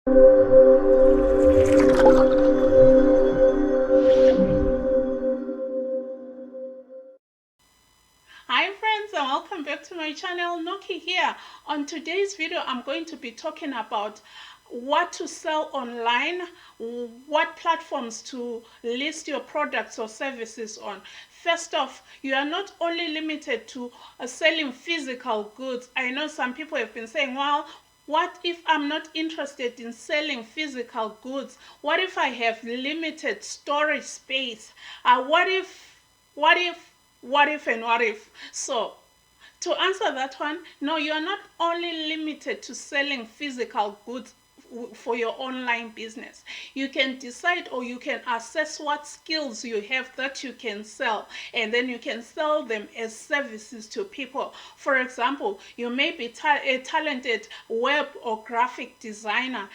Hi friends, and welcome back to my channel. Noki here. On today's video I'm going to be talking about what to sell online, what platforms to list your products or services on. First off, you are not only limited to selling physical goods. I know some people have been saying, well, what if I'm not interested in selling physical goods? What if I have limited storage space? What if, and what if? So, to answer that one, no, you are not only limited to selling physical goods for your online business. You can decide, or you can assess what skills you have that you can sell, and then you can sell them as services to people. For example, you may be a talented web or graphic designer.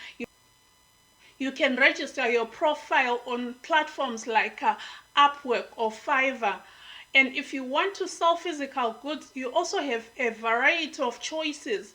You can register your profile on platforms like Upwork or Fiverr. And if you want to sell physical goods, you also have a variety of choices.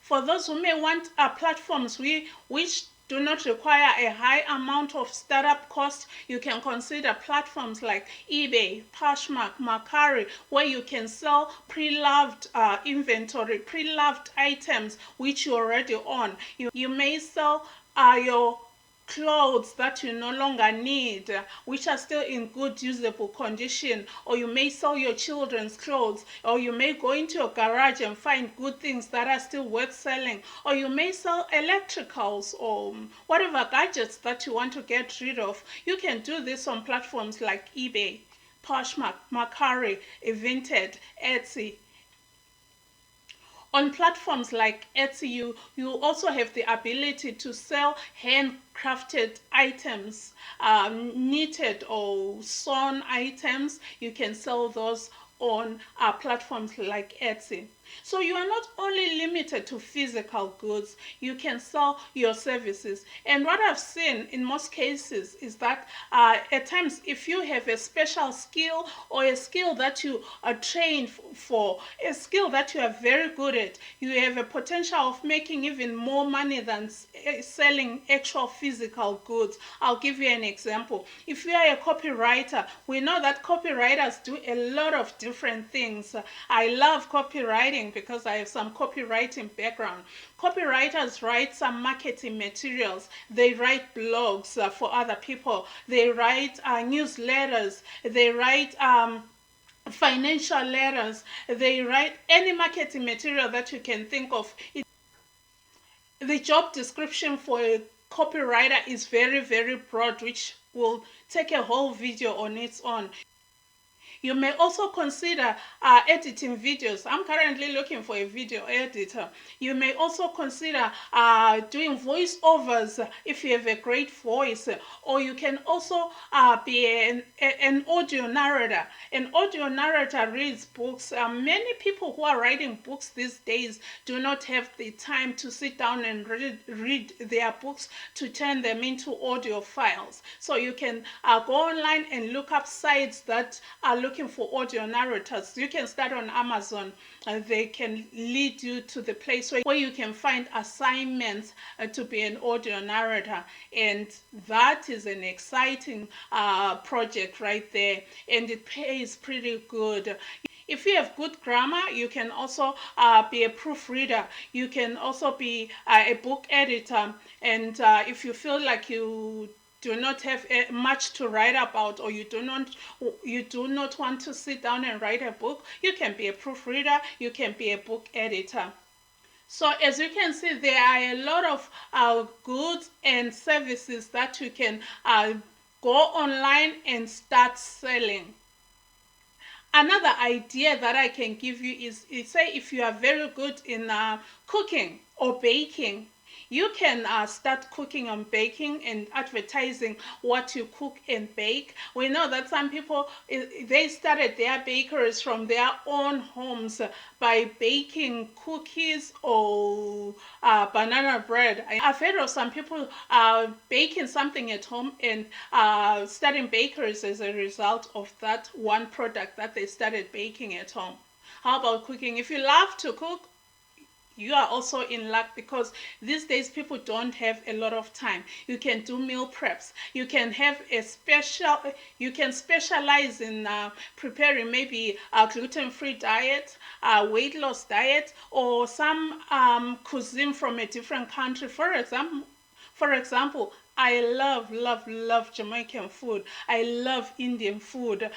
For those who may want platforms which do not require a high amount of startup cost, you can consider platforms like eBay, Poshmark, Mercari, where you can sell pre-loved inventory, pre-loved items which you already own. You may sell your clothes that you no longer need, which are still in good usable condition, or you may sell your children's clothes, or you may go into your garage and find good things that are still worth selling, or you may sell electricals or whatever gadgets that you want to get rid of. You can do this on platforms like eBay, Poshmark, Mercari, Vinted, Etsy. On platforms like Etsy, you also have the ability to sell handcrafted items, knitted or sewn items. You can sell those on platforms like Etsy. So you are not only limited to physical goods, you can sell your services. And what I've seen in most cases is that at times, if you have a special skill, or a skill that you are trained for, a skill that you are very good at, you have a potential of making even more money than selling actual physical goods. I'll give you an example. If you are a copywriter, we know that copywriters do a lot of different things. I love copywriting because I have some copywriting background. Copywriters write some marketing materials. They write blogs for other people. They write newsletters. They write financial letters. They write any marketing material that you can think of. The job description for a copywriter is very, very broad, which will take a whole video on its own. You may also consider editing videos. I'm currently looking for a video editor. You may also consider doing voiceovers if you have a great voice, or you can also be an audio narrator. An audio narrator reads books. Many people who are writing books these days do not have the time to sit down and read their books, to turn them into audio files. So you can go online and look up sites that are looking for audio narrators. You can start on Amazon. They can lead you to the place where you can find assignments to be an audio narrator. And that is an exciting project right there. And it pays pretty good. If you have good grammar, you can also be a proofreader. You can also be a book editor. And if you feel like you do not have much to write about, or you do not want to sit down and write a book, you can be a proofreader, you can be a book editor. So as you can see, there are a lot of goods and services that you can go online and start selling. Another idea that I can give you is say if you are very good in cooking or baking, you can start cooking and baking and advertising what you cook and bake. We know that some people, they started their bakeries from their own homes by baking cookies or banana bread. I've heard of some people baking something at home and starting bakeries as a result of that one product that they started baking at home. How about cooking? If you love to cook, you are also in luck, because these days people don't have a lot of time. You can do meal preps. You can specialize in preparing maybe a gluten-free diet, a weight loss diet, or some cuisine from a different country. For example, I love Jamaican food. I love Indian food.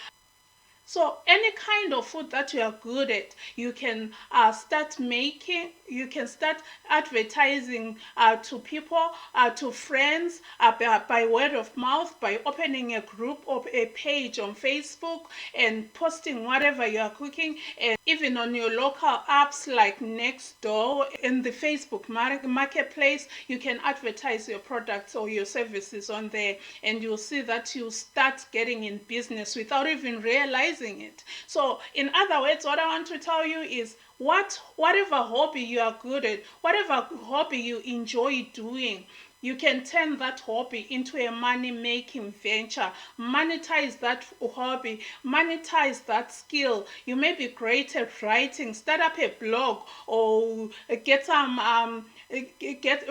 So any kind of food that you are good at, you can start making, you can start advertising to people, to friends, by word of mouth, by opening a group or a page on Facebook and posting whatever you are cooking, and even on your local apps like Nextdoor, in the Facebook marketplace, you can advertise your products or your services on there, and you'll see that you start getting in business without even realizing it. So in other words, what I want to tell you is, whatever hobby you are good at, whatever hobby you enjoy doing, you can turn that hobby into a money-making venture. Monetize that hobby, monetize that skill. You may be great at writing. Start up a blog, or get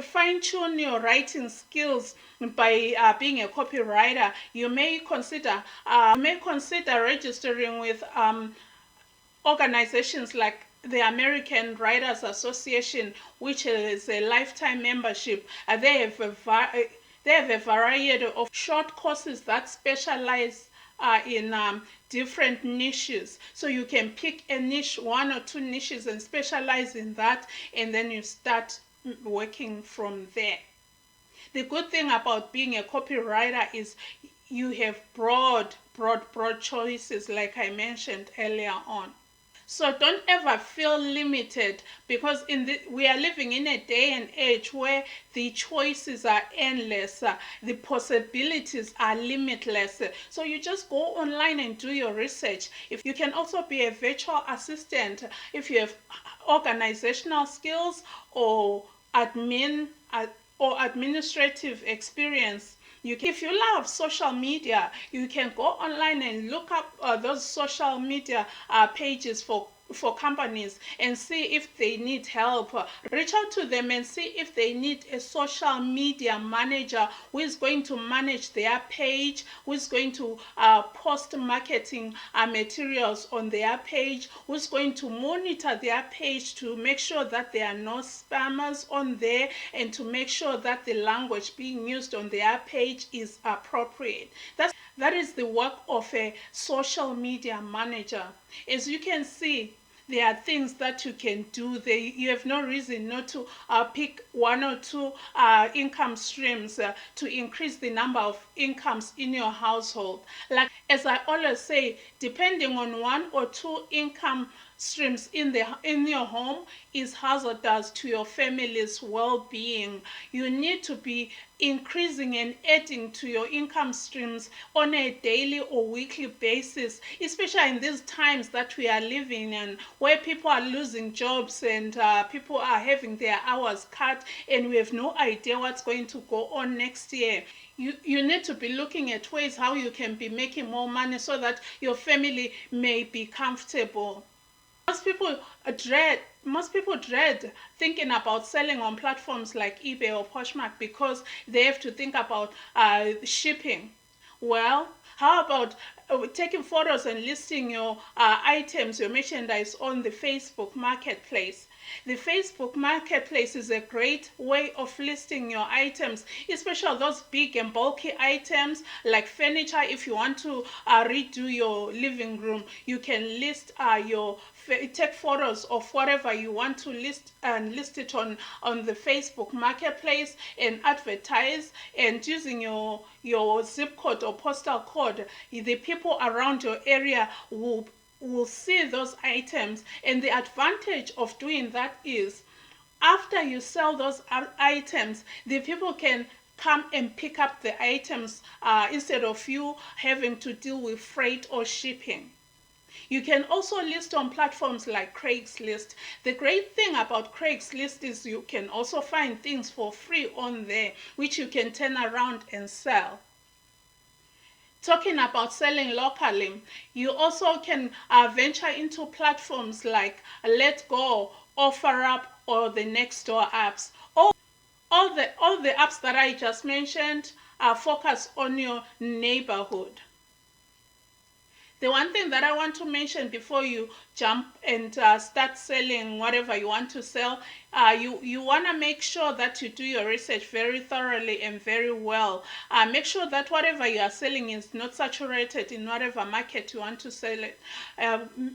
fine-tune your writing skills by being a copywriter. You may consider registering with organizations like the American Writers Association, which is a lifetime membership. They have a variety of short courses that specialize in different niches. So you can pick a niche, one or two niches, and specialize in that, and then you start working from there. The good thing about being a copywriter is you have broad choices, like I mentioned earlier on. So don't ever feel limited, because we are living in a day and age where the choices are endless, the possibilities are limitless. So you just go online and do your research. If you can also be a virtual assistant, if you have organizational skills or administrative experience. If you love social media, you can go online and look up those social media pages for companies and see if they need help. Reach out to them and see if they need a social media manager who is going to manage their page, who is going to post marketing materials on their page, who is going to monitor their page to make sure that there are no spammers on there, and to make sure that the language being used on their page is appropriate. That is the work of a social media manager. As you can see, there are things that you can do. You have no reason not to pick one or two income streams to increase the number of incomes in your household. Like, as I always say, depending on one or two income streams in your home is hazardous to your family's well-being. You need to be increasing and adding to your income streams on a daily or weekly basis, especially in these times that we are living in, where people are losing jobs and people are having their hours cut, and we have no idea what's going to go on next year. You need to be looking at ways how you can be making more money so that your family may be comfortable. Most people dread thinking about selling on platforms like eBay or Poshmark, because they have to think about shipping. Well, how about taking photos and listing your items, your merchandise on the Facebook Marketplace? The Facebook Marketplace is a great way of listing your items, especially those big and bulky items like furniture. If you want to redo your living room, you can take photos of whatever you want to list and list it on the Facebook Marketplace and advertise. And using your zip code or postal code, the people around your area will see those items. And the advantage of doing that is, after you sell those items, the people can come and pick up the items instead of you having to deal with freight or shipping. You can also list on platforms like Craigslist. The great thing about Craigslist is you can also find things for free on there, which you can turn around and sell. Talking about selling locally, you also can venture into platforms like Let Go, OfferUp, or the next door apps. All the apps that I just mentioned are focused on your neighborhood. The one thing that I want to mention before you jump and start selling whatever you want to sell, you want to make sure that you do your research very thoroughly and very well. Make sure that whatever you are selling is not saturated in whatever market you want to sell it.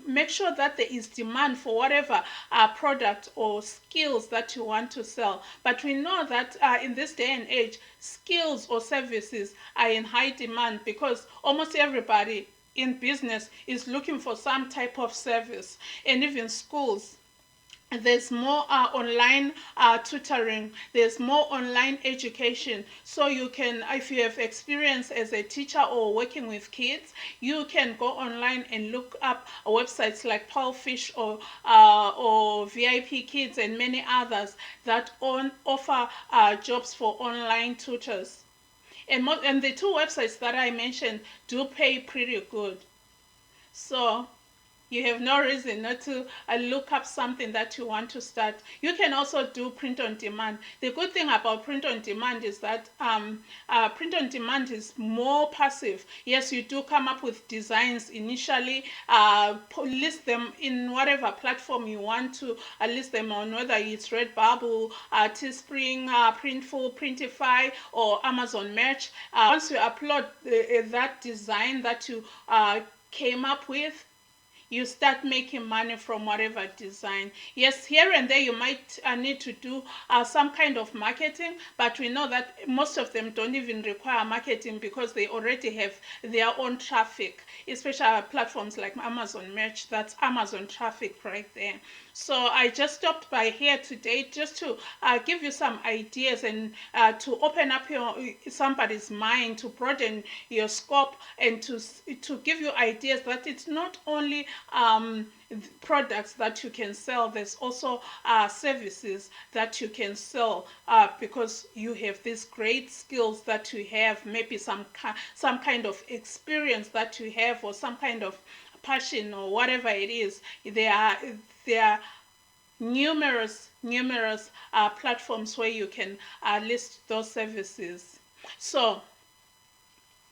Make sure that there is demand for whatever product or skills that you want to sell. But we know that in this day and age, skills or services are in high demand because almost everybody in business is looking for some type of service. And even schools, there's more online tutoring, there's more online education. So you can, if you have experience as a teacher or working with kids, you can go online and look up websites like Pearlfish or VIP Kids and many others that offer jobs for online tutors. And the two websites that I mentioned do pay pretty good. So you have no reason not to look up something that you want to start. You can also do print on demand. The good thing about print on demand is that print on demand is more passive. Yes, you do come up with designs initially, list them in whatever platform you want to list them on, whether it's Redbubble, Teespring, Printful, Printify, or Amazon Merch. Once you upload that design that you came up with, you start making money from whatever design. Yes, here and there you might need to do some kind of marketing, but we know that most of them don't even require marketing because they already have their own traffic, especially platforms like Amazon Merch. That's Amazon traffic right there. So I just stopped by here today just to give you some ideas and to open up somebody's mind, to broaden your scope, and to give you ideas that it's not only products that you can sell, there's also services that you can sell because you have these great skills that you have, maybe some kind of experience that you have, or some kind of passion or whatever it is. There are numerous platforms where you can list those services. So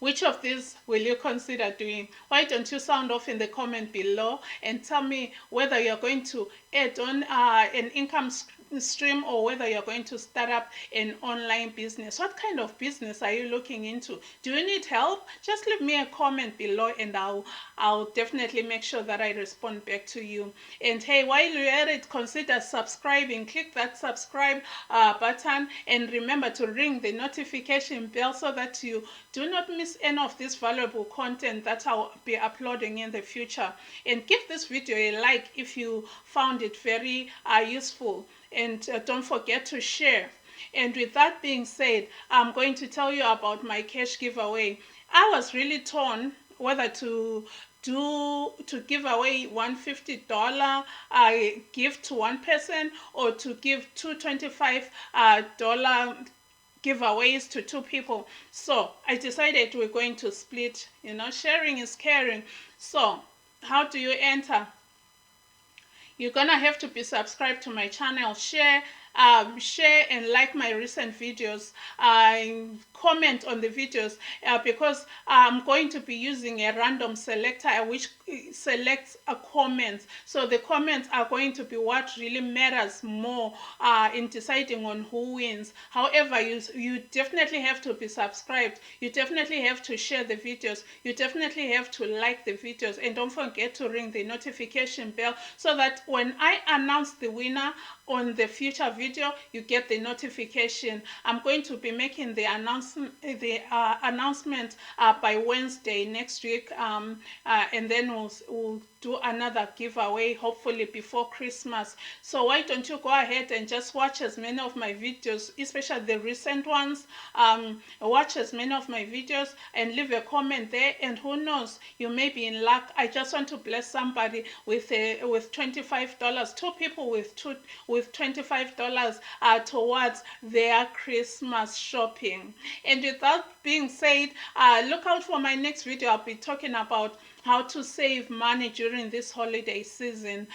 which of these will you consider doing? Why don't you sound off in the comment below and tell me whether you're going to add on an income stream or whether you're going to start up an online business. What kind of business are you looking into? Do you need help? Just leave me a comment below and I'll definitely make sure that I respond back to you. And hey, while you're at it, consider subscribing. Click that subscribe button and remember to ring the notification bell so that you do not miss any of this valuable content that I'll be uploading in the future. And give this video a like if you found it very useful. And don't forget to share. And with that being said, I'm going to tell you about my cash giveaway. I was really torn whether to give away $150 gift to one person or to give two $25 giveaways to two people. So I decided we're going to split. Sharing is caring. So how do you enter? You're gonna have to be subscribed to my channel, share and like my recent videos, comment on the videos because I'm going to be using a random selector which selects a comments. So the comments are going to be what really matters more in deciding on who wins. However, you definitely have to be subscribed. You definitely have to share the videos. You definitely have to like the videos, and don't forget to ring the notification bell so that when I announce the winner on the future video, you get the notification. I'm going to be making the announcement by Wednesday next week, and then we'll do another giveaway hopefully before Christmas. So why don't you go ahead and just watch as many of my videos, especially the recent ones. Watch as many of my videos and leave a comment there, and who knows, you may be in luck. I just want to bless somebody with $25, two people with $25 towards their Christmas shopping. And with that being said, look out for my next video. I'll be talking about how to save money during this holiday season,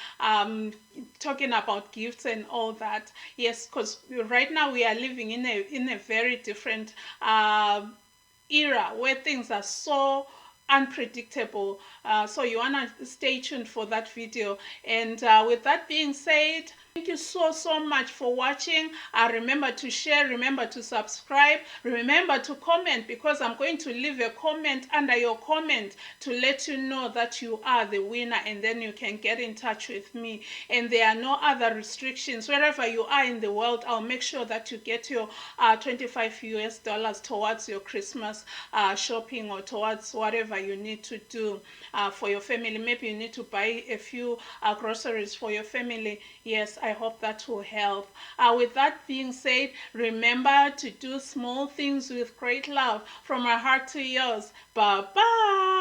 talking about gifts and all that. Yes, because right now we are living in a very different era where things are so unpredictable. So you want to stay tuned for that video. And with that being said, thank you so much for watching. Remember to share, remember to subscribe, remember to comment, because I'm going to leave a comment under your comment to let you know that you are the winner, and then you can get in touch with me. And there are no other restrictions. Wherever you are in the world, I'll make sure that you get your 25 US dollars towards your Christmas shopping, or towards whatever you need to do for your family. Maybe you need to buy a few groceries for your family. Yes, I hope that will help. With that being said, remember to do small things with great love. From my heart to yours. Bye bye.